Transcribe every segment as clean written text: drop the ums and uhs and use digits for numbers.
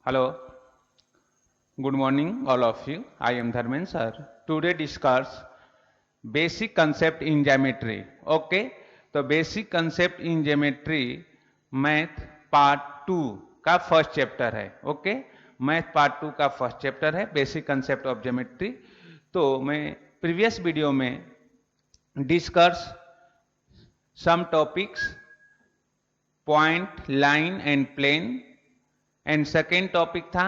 Hello, good morning, all of you. I am Dharmen sir. Today discuss basic concept in geometry. Okay, तो basic concept in geometry math part 2 का first chapter है. Okay, math part 2 का first chapter है basic concept of geometry. तो मैं previous video में discuss some topics point, line and plane, and second topic था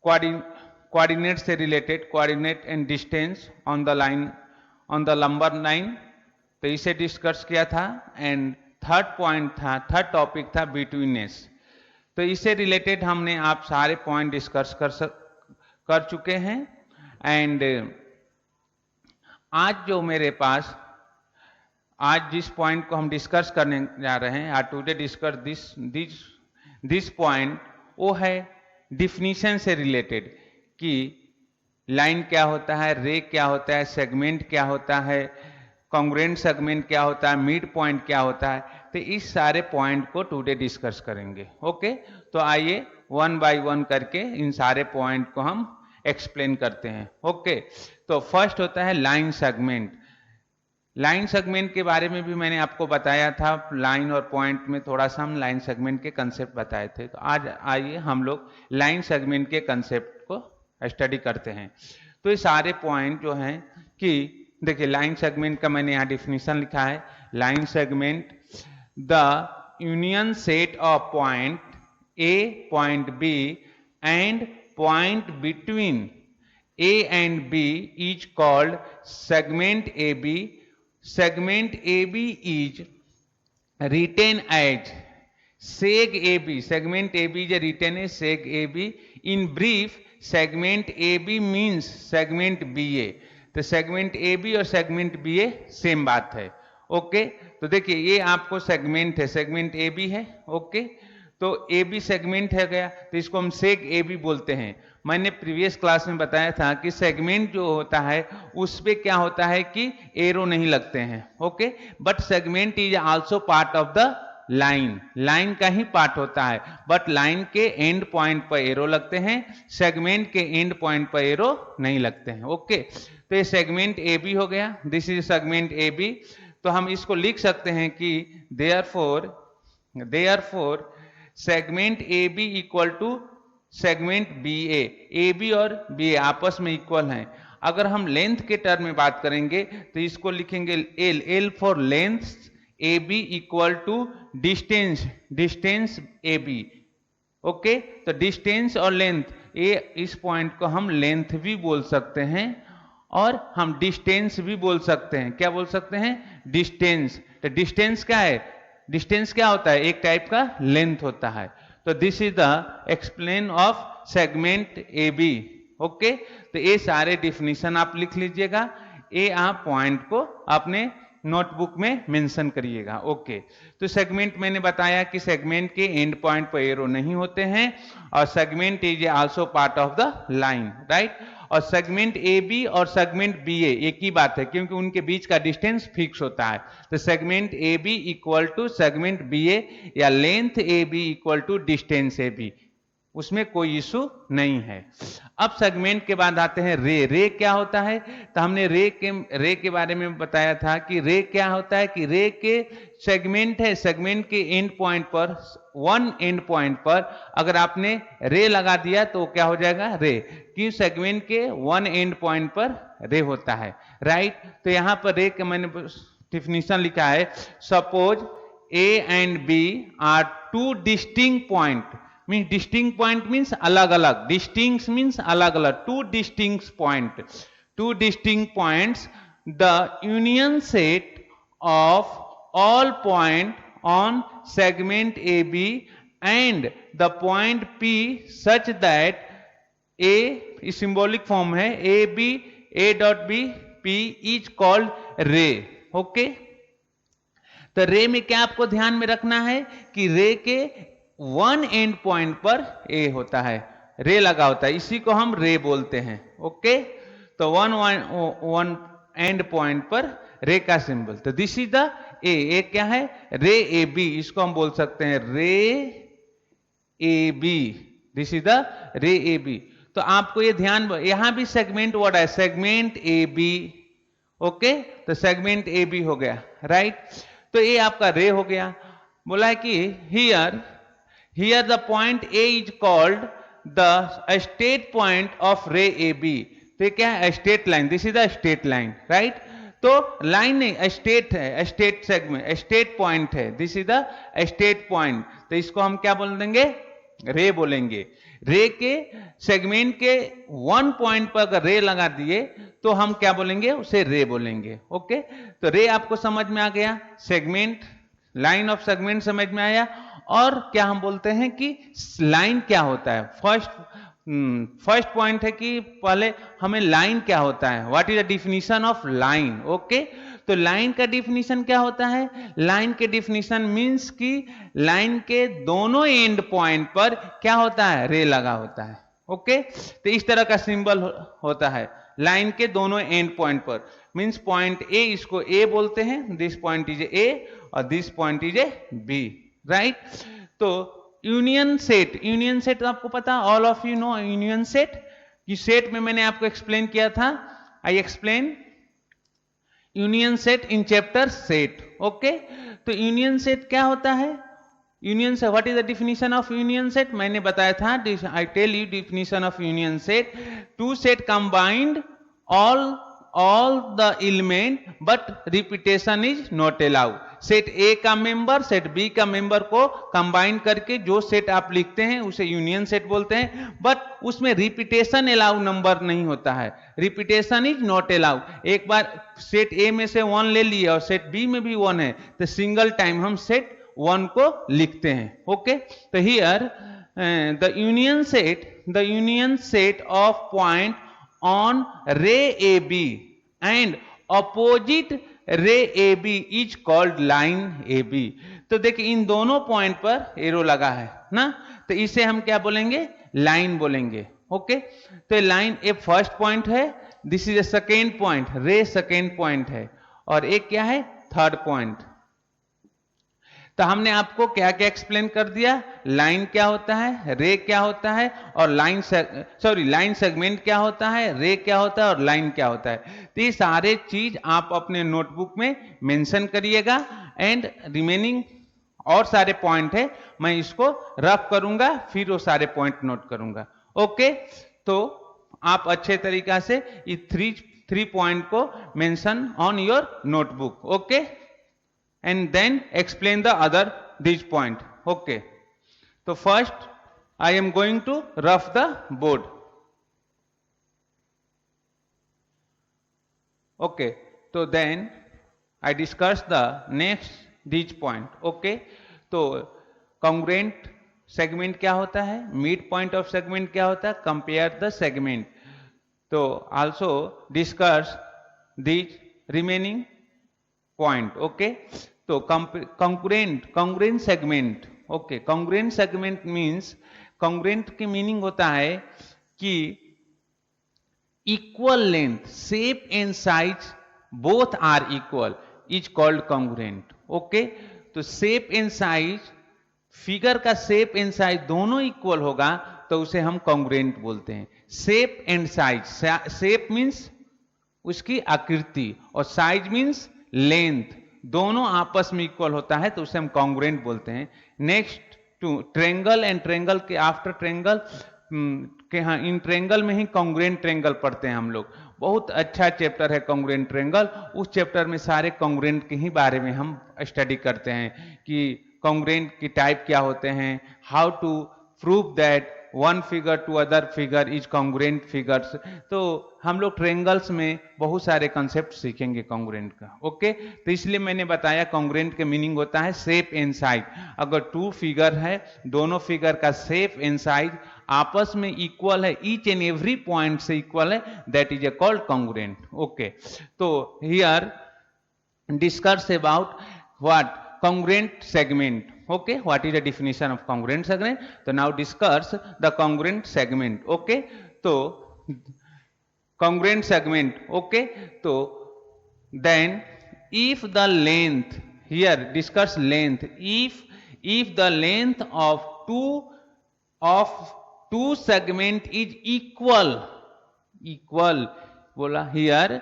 coordinate से related coordinate and distance on the line, on the number line, तो इसे discuss किया था. एंड थर्ड पॉइंट था, थर्ड टॉपिक था बिटवीनेस. तो इससे रिलेटेड हमने आप सारे पॉइंट डिस्कस कर चुके हैं. एंड आज जो मेरे पास आज जिस पॉइंट को हम डिस्कस करने जा रहे हैं, आज टुडे डिस्कस दिस पॉइंट, वो है डिफिनीशन से रिलेटेड कि लाइन क्या होता है, रे क्या होता है, सेगमेंट क्या होता है, कॉन्ग्रुएंट सेगमेंट क्या होता है, मिड पॉइंट क्या होता है. तो इस सारे पॉइंट को टुडे डिस्कस करेंगे. ओके, तो आइए वन बाय वन करके इन सारे पॉइंट को हम एक्सप्लेन करते हैं. ओके, तो फर्स्ट होता है लाइन सेगमेंट. लाइन सेगमेंट के बारे में भी मैंने आपको बताया था. लाइन और पॉइंट में थोड़ा सा हम लाइन सेगमेंट के कंसेप्ट बताए थे. तो आज आइए हम लोग लाइन सेगमेंट के कंसेप्ट को स्टडी करते हैं. तो ये सारे पॉइंट जो हैं कि देखिए, लाइन सेगमेंट का मैंने यहाँ डिफिनीशन लिखा है. Line segment the union set of point A, point B and point between A and B is called segment A B. Segment AB is written as seg AB. Segment AB is written as seg AB. In brief, segment AB means segment BA. तो segment AB और segment BA same बात है. Okay, तो देखिए ये आपको segment है, segment AB है. ओके, तो AB सेगमेंट है गया, तो इसको हम सेग AB बोलते हैं. मैंने प्रीवियस क्लास में बताया था कि सेगमेंट जो होता है उस पे क्या होता है कि एरो नहीं लगते हैं. Okay, but segment is also part of the line. Line का ही पार्ट होता है, बट लाइन के एंड पॉइंट पर एरो लगते हैं, सेगमेंट के एंड पॉइंट पर एरो नहीं लगते हैं. ओके, तो ये सेगमेंट ए बी हो गया. This is segment A B. तो हम इसको लिख सकते हैं कि therefore segment A B equal to segment B A. A B और बी ए आपस में इक्वल हैं. अगर हम लेंथ के टर्म में बात करेंगे तो इसको लिखेंगे L. L for length. A B equal to distance A B. Okay, तो डिस्टेंस और लेंथ, इस पॉइंट को हम लेंथ भी बोल सकते हैं और हम डिस्टेंस भी बोल सकते हैं. क्या बोल सकते हैं? डिस्टेंस. तो डिस्टेंस क्या है? डिस्टेंस क्या होता है? एक टाइप का लेंथ होता है. तो this is the explain of segment A B. Okay, तो ये सारे डिफिनीशन आप लिख लीजिएगा. ये आप पॉइंट को अपने नोटबुक में मेंशन करिएगा. ओके, तो सेगमेंट मैंने बताया कि सेगमेंट के एंड पॉइंट पर एरो नहीं होते हैं और segment is also part of the line, right. और सेगमेंट ए बी और सेगमेंट बी ए एक ही बात है क्योंकि उनके बीच का डिस्टेंस फिक्स होता है. तो segment A B equal to segment B A या length A B equal to distance A B, उसमें कोई इशू नहीं है. अब सेगमेंट के बाद आते हैं रे. रे क्या होता है? तो हमने रे के बारे में बताया था कि रे क्या होता है कि रे के सेगमेंट है, सेगमेंट के एंड पॉइंट पर, वन एंड पॉइंट पर अगर आपने रे लगा दिया तो क्या हो जाएगा? रे. कि सेगमेंट के वन एंड पॉइंट पर रे होता है, राइट. तो यहां पर रे के मैंने डिफिनीशन लिखा है. Suppose A and B are two distinct point. Means distinct point means अलग अलग, डिस्टिंक्ट मीन्स अलग अलग, two distinct points. The union set of all point on segment A B and the point P such that a symbolic form है, A B A dot B P is called ray. Okay, तो ray में क्या आपको ध्यान में रखना है कि रे के वन एंड पॉइंट पर ए होता है, रे लगा होता है, इसी को हम रे बोलते हैं. ओके, तो वन एंड पॉइंट पर रे का सिंबल. तो दिस इज द ए. क्या है? रे ए बी. इसको हम बोल सकते हैं ray A B, this is the ray A B. तो आपको ये ध्यान, यहां भी सेगमेंट वर्ड है, सेगमेंट ए बी, ओके। तो सेगमेंट ए बी हो गया, राइट। तो ये आपका रे हो गया। बोला है कि here the point A is called the state point of ray A B. तो ये क्या है, state line, this is the state line, right. तो लाइन नहीं, स्टेट है, स्टेट सेगमेंट, स्टेट पॉइंट है, this is the state point. तो इसको हम क्या बोल देंगे, रे बोलेंगे। रे के सेगमेंट के वन पॉइंट पर अगर रे लगा दिए तो हम क्या बोलेंगे, उसे रे बोलेंगे, ओके। तो रे आपको समझ में आ गया, सेगमेंट, लाइन ऑफ सेगमेंट समझ में आया। और क्या हम बोलते हैं कि लाइन क्या होता है, फर्स्ट पॉइंट है कि पहले हमें लाइन क्या होता है, what is the definition of line, okay. तो लाइन का डिफिनीशन क्या होता है, लाइन के डिफिनीशन मींस कि लाइन के दोनों एंड पॉइंट पर क्या होता है, रे लगा होता है, ओके। तो इस तरह का सिंबल होता है लाइन के दोनों एंड पॉइंट पर, मींस पॉइंट ए, इसको ए बोलते हैं, दिस पॉइंट इज ए और this point is A B, right. तो यूनियन सेट तो आपको पता, all of you know union set. कि सेट में मैंने आपको एक्सप्लेन किया था, I explain union set in chapter set, okay. तो यूनियन सेट क्या होता है, union set, what is the definition of union set, मैंने बताया था, I tell you definition of union set, two set combined all the element but repetition is not allowed। Set A का member set B का member को combine करके जो set आप लिखते हैं उसे यूनियन सेट बोलते हैं, बट उसमें रिपीटेशन अलाउ नंबर नहीं होता है, रिपीटेशन इज नॉट अलाउड। एक बार सेट ए में से 1 ले लिए और सेट बी में भी 1 है तो सिंगल टाइम हम सेट 1 को लिखते हैं, ओके। तो here the union set of point on ray AB and opposite ray AB is called line AB। तो देखिए इन दोनों पॉइंट पर एरो लगा है ना, तो इसे हम क्या बोलेंगे, लाइन बोलेंगे, ओके। तो लाइन ए फर्स्ट पॉइंट है, this is a second point, रे सेकेंड पॉइंट है, और एक क्या है, थर्ड पॉइंट। तो हमने आपको क्या क्या एक्सप्लेन कर दिया, लाइन क्या होता है, रे क्या होता है, और लाइन सेगमेंट क्या होता है, रे क्या होता है और लाइन क्या होता है। तो ये सारे चीज आप अपने नोटबुक में मेंशन करिएगा। एंड रिमेनिंग और सारे पॉइंट है, मैं इसको रफ करूंगा, फिर वो सारे पॉइंट नोट करूंगा, ओके। तो आप अच्छे तरीका से ये थ्री पॉइंट को mention on your notebook, okay, and then explain the other these point, okay। so first I am going to rough the board, okay। so then I discuss the next these point, okay। तो congruent segment क्या होता है, mid point of segment क्या होता है, compare the segment। तो also discuss these remaining point, okay। तो congruent segment, okay. congruent segment means, congruent की मीनिंग होता है कि equal length, shape and size both are equal is called congruent, okay. तो शेप एंड साइज, फिगर का shape and size दोनों equal होगा तो उसे हम congruent बोलते हैं। Shape and size, shape means उसकी आकृति और साइज मीन्स लेंथ, दोनों आपस में इक्वल होता है तो उसे हम कॉन्ग्रुएंट बोलते हैं। Next two triangle and triangle के आफ्टर ट्रेंगल के, हाँ, इन ट्रेंगल में ही कॉन्ग्रुएंट ट्रेंगल पढ़ते हैं हम लोग। बहुत अच्छा चैप्टर है कॉन्ग्रुएंट ट्रेंगल, उस चैप्टर में सारे कॉन्ग्रुएंट के ही बारे में हम स्टडी करते हैं कि कॉन्ग्रुएंट की टाइप क्या होते हैं, how to prove that one figure to other figure is congruent figures. तो हम लोग ट्रेंगल्स में बहुत सारे कंसेप्ट सीखेंगे कॉन्ग्रुएंट का, ओके। तो इसलिए मैंने बताया कॉन्ग्रुएंट के मीनिंग होता है शेप एंड साइज। अगर टू फिगर है, दोनों फिगर का शेप एंड साइज आपस में इक्वल है, ईच एंड एवरी पॉइंट से इक्वल है, that is a called congruent, okay. तो here discuss about what congruent segment, okay, what is the definition of congruent segment। so now discuss the congruent segment, okay। तो congruent segment, okay। तो then if the length, here discuss length, if the length of two of two segment is equal बोला here,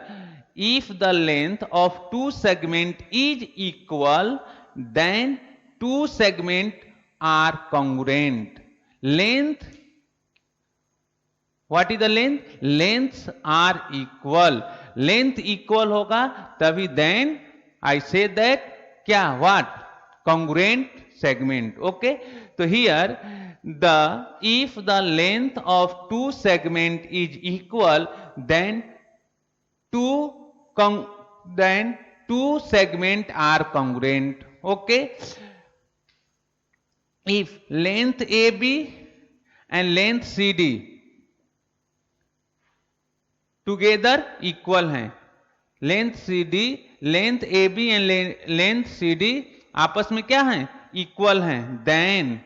if the length of two segment is equal then two segment are congruent. Length, what is the length? Lengths are equal. Length equal होगा तभी then I say that क्या, what, congruent segment. Okay, तो here if the length of two segment is equal then two segment are congruent. Okay, if length AB and length CD together equal हैं, length AB and length CD आपस में क्या है, equal हैं, then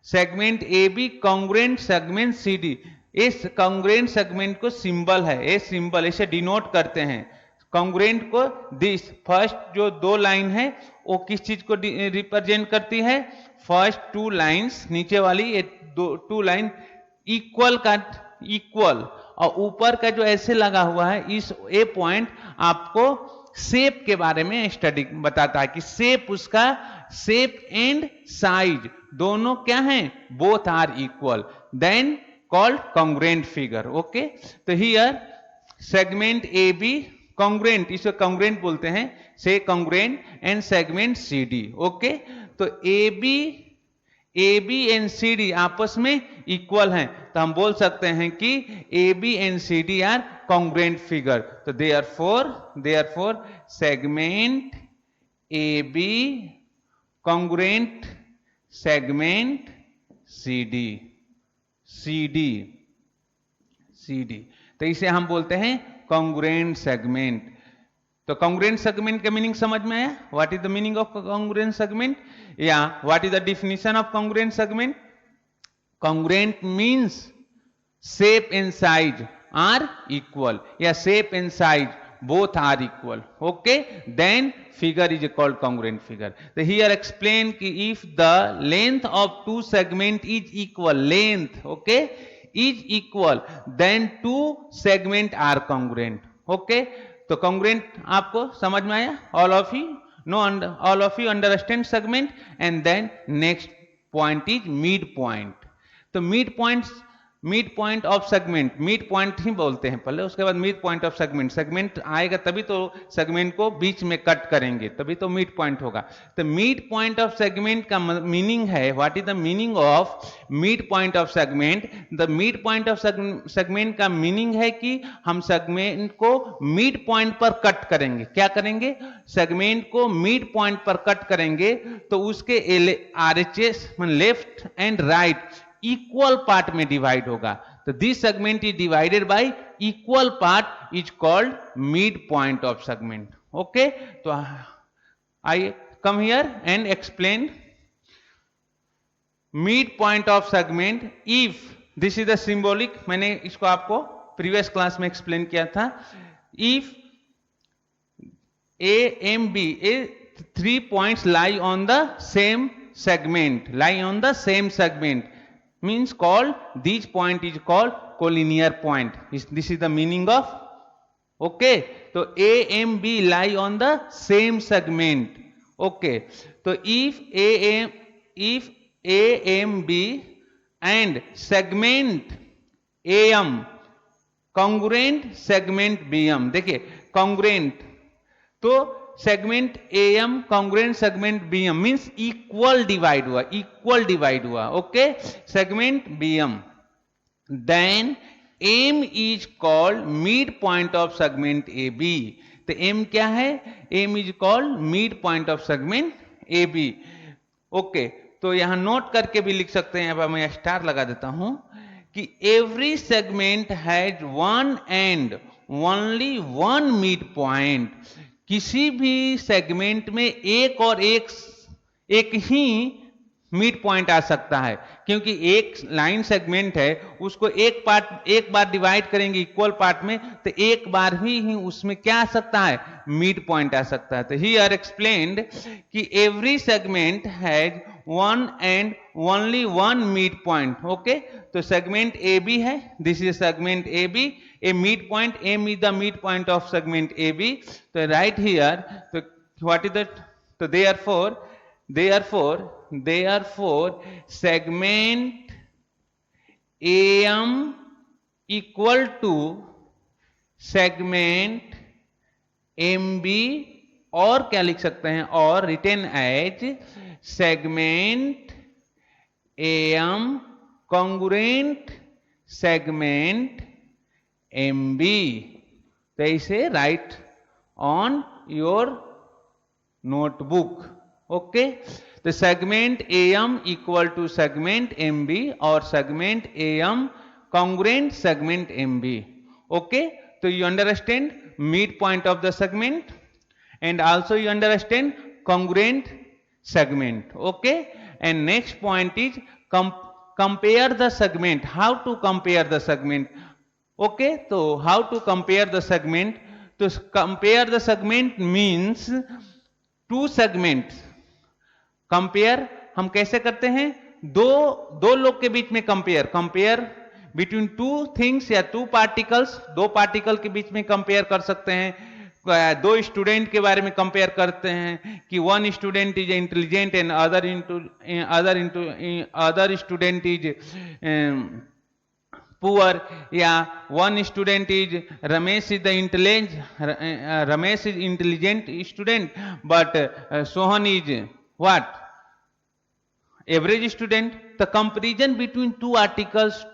segment AB congruent segment CD, इस congruent segment को symbol है, ये सिंबल इसे डिनोट करते हैं कॉन्ग्रुएंट को। दिस फर्स्ट जो दो लाइन है वो किस चीज को रिप्रेजेंट करती है, फर्स्ट टू लाइंस, नीचे वाली ये टू लाइन इक्वल का इक्वल, और ऊपर का जो ऐसे लगा हुआ है इस ए पॉइंट आपको शेप के बारे में स्टडी बताता है कि शेप, उसका शेप एंड साइज दोनों क्या हैं, both are equal, then called congruent figure. Okay, तो here segment A B congruent, इसे कॉन्ग्रुएंट बोलते हैं, say congruent and segment C D. Okay, तो A B and C D आपस में इक्वल हैं, तो हम बोल सकते हैं कि A B and C D are congruent figure. तो therefore segment A B congruent segment C D, तो इसे हम बोलते हैं कॉन्ग्रुएंट सेगमेंट। तो कॉन्ग्रुएंट सेगमेंट का मीनिंग समझ में आया, what is the meaning of congruent segment, या what is the definition of congruent segment. Congruent means shape and size are equal, या shape and size both are equal. Okay, then figure is called congruent figure. So here explain कि if the length of two segment is equal, length, okay, is equal, then two segment are congruent. Okay, तो congruent आपको समझ में आया, all of you understand segment, and then next point is midpoint. तो midpoint of segment, midpoint ही बोलते हैं पहले, उसके बाद midpoint of segment, segment आएगा तभी तो सेगमेंट को बीच में कट करेंगे, तभी तो मिड पॉइंट होगा। तो मिड पॉइंट ऑफ सेगमेंट का मीनिंग है, what is the meaning of mid point of segment. The mid point of segment का मीनिंग है कि हम सेगमेंट को मिड पॉइंट पर कट करेंगे। क्या करेंगे, सेगमेंट को मिड पॉइंट पर कट करेंगे, तो उसके RHS left and right equal part में डिवाइड होगा। तो this segment is divided by equal part is called midpoint of segment. Okay, तो I come here and explain midpoint of segment. If this is the symbolic, मैंने इसको आपको previous class में explain किया था। If A M B, three points lie on the same segment, means called, this point is called collinear point. This is the meaning of, okay, so A and B lie on the same segment. Okay, so if A M B and segment AM congruent segment BM, देखिए congruent, तो segment AM congruent segment BM means equal divide हुआ, okay, segment BM, then M is called midpoint of segment AB। तो M क्या है, M is called midpoint of segment AB। Okay, तो यहां note करके भी लिख सकते हैं, अब मैं स्टार लगा देता हूं कि every segment has one and only one mid point. किसी भी सेगमेंट में एक ही मिड पॉइंट आ सकता है, क्योंकि एक लाइन सेगमेंट है, उसको एक बार डिवाइड करेंगे इक्वल पार्ट में, तो एक बार ही उसमें क्या आ सकता है, मिड पॉइंट आ सकता है। तो हियर एक्सप्लेन्ड कि every segment has one and only one midpoint. Okay, तो segment AB है, this is segment AB, a midpoint, M is the midpoint of segment AB. So right here, so what is that? So therefore segment AM equal to segment MB, और क्या लिख सकते हैं, और written as segment AM congruent segment MB. तो इसे write on your notebook. Okay, तो segment AM equal to segment MB और segment AM congruent segment MB. Okay, so you understand midpoint of the segment and also you understand congruent segment. Okay, and next point is compare the segment. How to compare the segment? Okay, so how to compare the segment? To compare the segment means two segments. Compare हम कैसे करते हैं, दो लोग के बीच में compare between two things या two particles, दो पार्टिकल के बीच में कंपेयर कर सकते हैं. दो स्टूडेंट के बारे में कंपेयर करते हैं कि one student is intelligent and other student is poor, या one student is Ramesh is intelligent student but Sohan is what, average student. The comparison between two articles.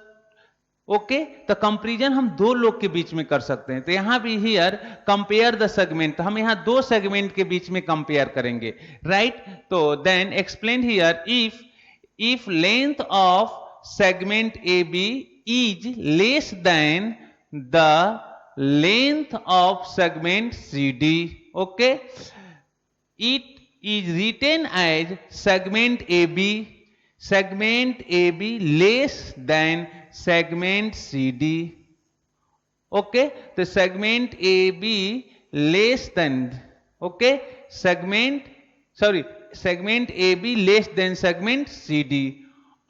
Okay, तो कंपैरिजन हम दो लोग के बीच में कर सकते हैं. तो यहां भी हियर कंपेयर द सेगमेंट, तो हम यहां दो सेगमेंट के बीच में कंपेयर करेंगे, राइट. तो then explain here, if length of segment AB is less than the length of segment CD. Okay, it is written as segment AB less than segment CD. Okay, the segment AB less than, okay, segment AB less than segment CD.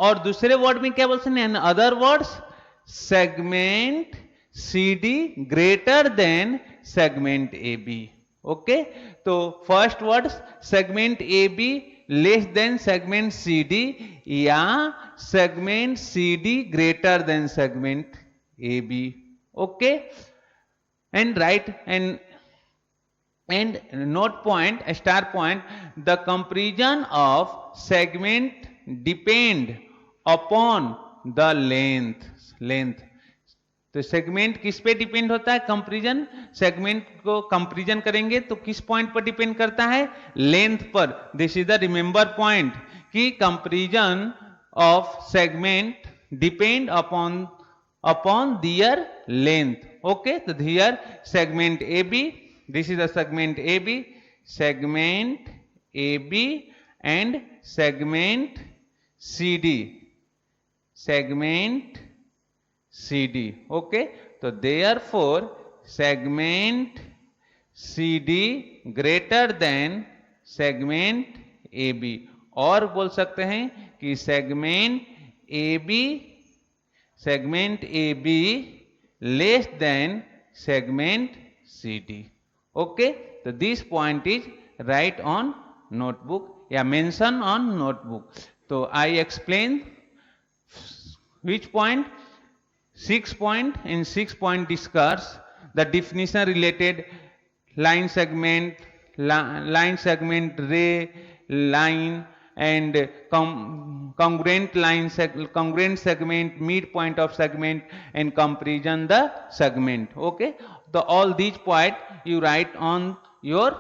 और दूसरे word में क्या बोलते हैं, other words segment CD greater than segment AB. Okay, तो first word segment AB less than segment CD या segment CD greater than segment AB. Okay, and write and note point, a star point, the comparison of segment depend upon the length. तो segment किस पे depend होता है, comparison. Segment को comparison करेंगे तो किस पॉइंट पर डिपेंड करता है, लेंथ पर. This is the remember point कि comparison of segment depend upon their length. Okay, तो here segment AB, this is the segment AB and segment CD. Okay, so therefore segment CD greater than segment AB. और बोल सकते हैं कि segment AB less than segment CD. Okay, so this point is write on notebook या mention on notebook. So I explain which point, 6 point. In 6 point discuss the definition related line segment, ray line, and congruent segment, midpoint of segment, and comparison the segment. Okay, so all these points you write on your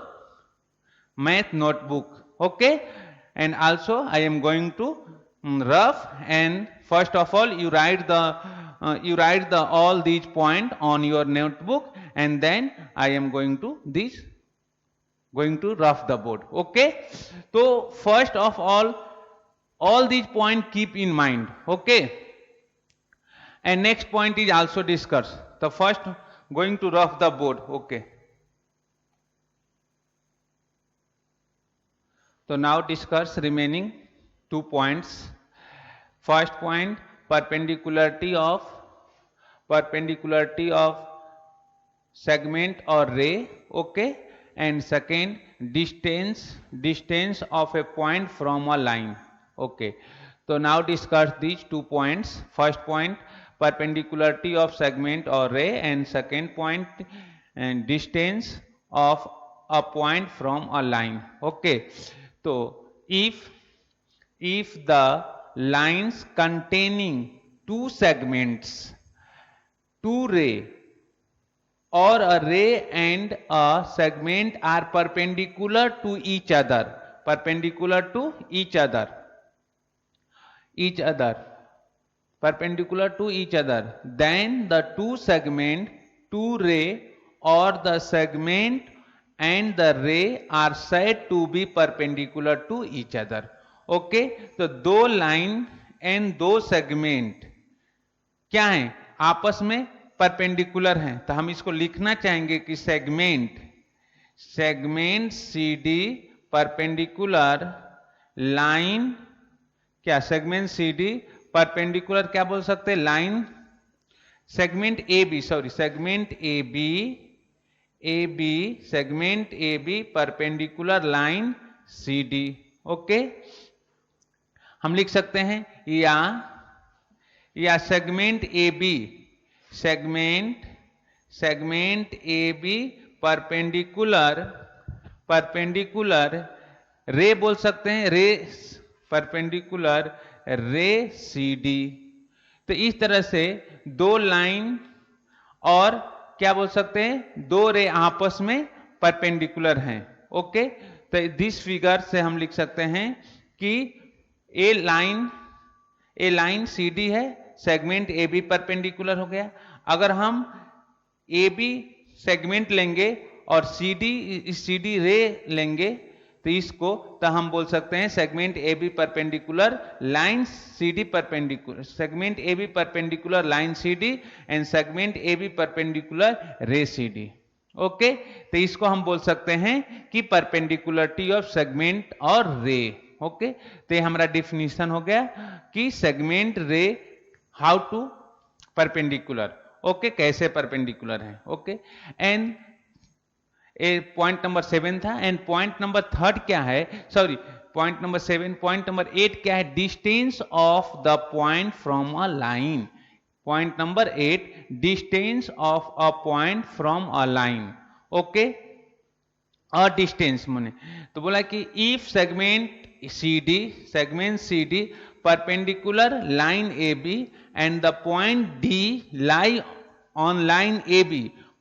math notebook. Okay, and also I am going to rough, and first of all you write the all these points on your notebook, and then I am going to rough the board. Okay, so first of all these points keep in mind. Okay, and next point is also discussed. The first going to rough the board. Okay, so now discuss remaining 2 points. First point, perpendicularity of segment or ray, okay, and second, distance of a point from a line, okay. So now discuss these 2 points. First point, perpendicularity of segment or ray, and second point, and distance of a point from a line, okay. So if the lines containing 2 segments, 2 ray, or a ray and a segment are perpendicular to each other, perpendicular to each other, then the 2 segment, 2 ray, or the segment and the ray are said to be perpendicular to each other, okay. तो 2 line and 2 segment क्या है, आपस में perpendicular हैं, तो हम इसको लिखना चाहेंगे कि सेगमेंट CD परपेंडिकुलर लाइन, क्या सेगमेंट CD परपेंडिकुलर क्या बोल सकते हैं, line, segment AB, sorry segment AB perpendicular line CD, okay. हम लिख सकते हैं या सेगमेंट AB परपेंडिकुलर रे बोल सकते हैं, रे परपेंडिकुलर रे CD. तो इस तरह से 2 लाइन और क्या बोल सकते हैं, 2 रे आपस में परपेंडिकुलर हैं, ओके. तो दिस फिगर से हम लिख सकते हैं कि ए लाइन CD है, सेगमेंट AB परपेंडिकुलर हो गया. अगर हम AB सेगमेंट लेंगे और CD रे लेंगे तो हम बोल सकते हैं segment AB perpendicular line CD perpendicular, segment AB perpendicular line CD and segment AB perpendicular रे CD, ओके. तो इसको हम बोल सकते हैं कि परपेंडिकुलरिटी ऑफ सेगमेंट और रे, ओके. तो ये हमारा डिफिनीशन हो गया कि सेगमेंट रे हाउ टू परपेंडिकुलर, ओके, कैसे परपेंडिकुलर है, ओके. एंड पॉइंट नंबर 7 था. एंड पॉइंट नंबर 3 क्या है, sorry point number 7, point number 8 क्या है, distance of the point from a line. Point number 8, distance of a point from a line, okay. और distance माने तो बोला कि if segment CD perpendicular line AB and the point D lie on line AB.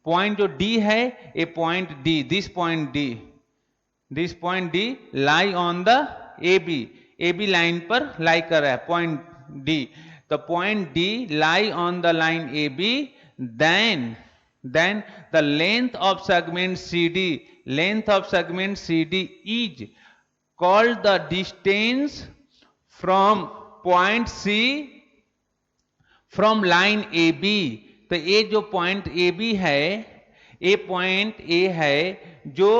Point जो D है, a point D, this point D lie on the AB line पर lie कर रहा है पॉइंट D. तो point D lie on the line AB, then the length of segment CD is called the distance from point C from line AB. तो ये जो point AB है, ये पॉइंट A है जो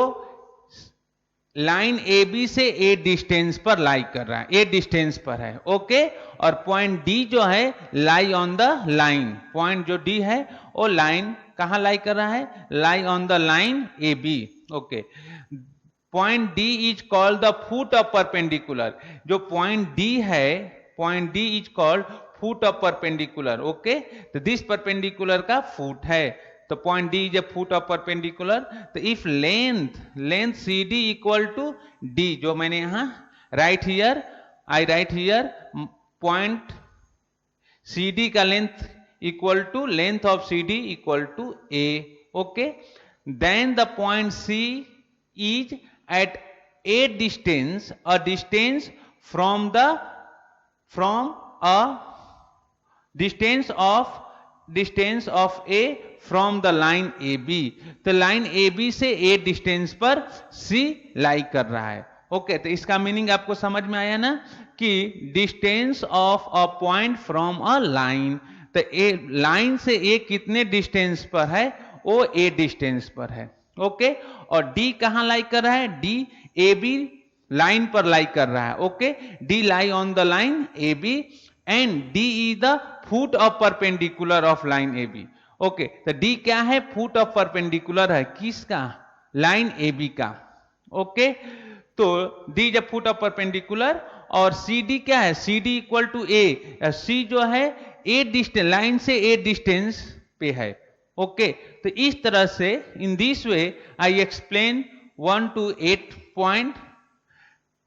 लाइन AB से ए distance पर लाई कर रहा है, ए डिस्टेंस पर है, ओके. और पॉइंट D जो है lie on the line, point जो D है वो लाइन कहां लाई कर रहा है, lie on the line AB, okay. Point D is called the foot of perpendicular. जो पॉइंट D है, point D is called foot of perpendicular, okay. तो दिस परपेंडिकुलर का फुट है, तो point D is a foot of perpendicular. तो if length CD equal to D, जो मैंने यहां राइट हियर पॉइंट CD का length equal to length of CD equal to A, okay. Then the point C is at a distance from A from the line AB. तो line AB से A distance पर C लाई कर रहा है, okay. तो इसका meaning आपको समझ में आया ना कि distance of a point from a line. तो ए लाइन से A कितने डिस्टेंस पर है, वो A डिस्टेंस पर है, ओके. और D कहां लाई कर रहा है, D AB लाइन पर लाई कर रहा है। Okay, D lie on the line A B and D is the foot of perpendicular of line A B. Okay, तो डी क्या है? फुट ऑफ परपेंडिकुलर है किसका? लाइन ए बी का। ओके, तो D is a foot of perpendicular और C D क्या है? C D equal to A, C जो है ए डिस्टेंस, लाइन से ए डिस्टेंस पे है। ओके, तो इस तरह से in this way I explain 1 to 8 point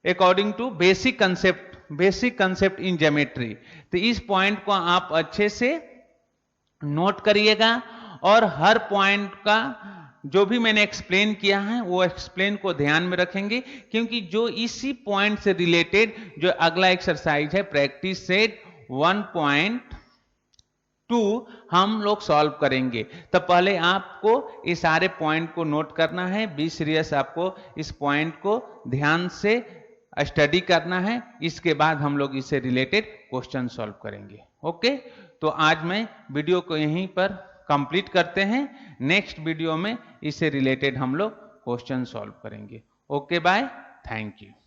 according to basic concept in geometry. तो इस पॉइंट को आप अच्छे से नोट करिएगा और हर पॉइंट का जो भी मैंने एक्सप्लेन किया है वो एक्सप्लेन को ध्यान में रखेंगे, क्योंकि जो इसी पॉइंट से रिलेटेड जो अगला एक्सरसाइज है प्रैक्टिस सेट 1.2 हम लोग सॉल्व करेंगे। तो पहले आपको इस सारे पॉइंट को नोट करना है, बी सीरियस, आपको इस पॉइंट को ध्यान से स्टडी करना है। इसके बाद हम लोग इससे रिलेटेड क्वेश्चन सॉल्व करेंगे। ओके, तो आज मैं वीडियो को यहीं पर कंप्लीट करते हैं। नेक्स्ट वीडियो में इससे रिलेटेड हम लोग क्वेश्चन सॉल्व करेंगे। Okay, bye, thank you.